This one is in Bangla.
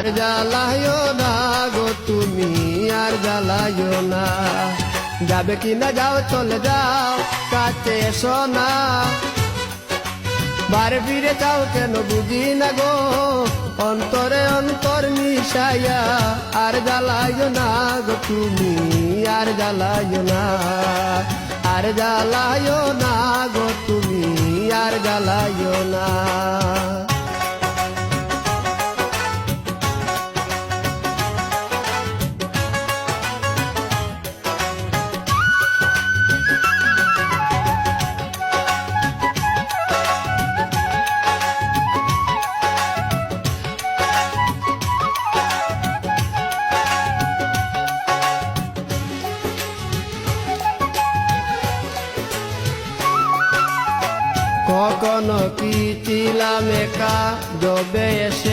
আর জ্বালায়ো না গো তুমি, আর জ্বালায়ো না। যাবে কিনা যাও, চলে যাও, কাছে এসো না। বারে ফিরে যাও কেন বুঝি না গো, অন্তরে অন্তর মিশাইয়া। আর জ্বালায়ো না গো তুমি, আর জ্বালায়ো না। আর জ্বালায়ো না গো তুমি, আর জ্বালায়ো না। কখনো কি ছিলাম একা, যবে এসে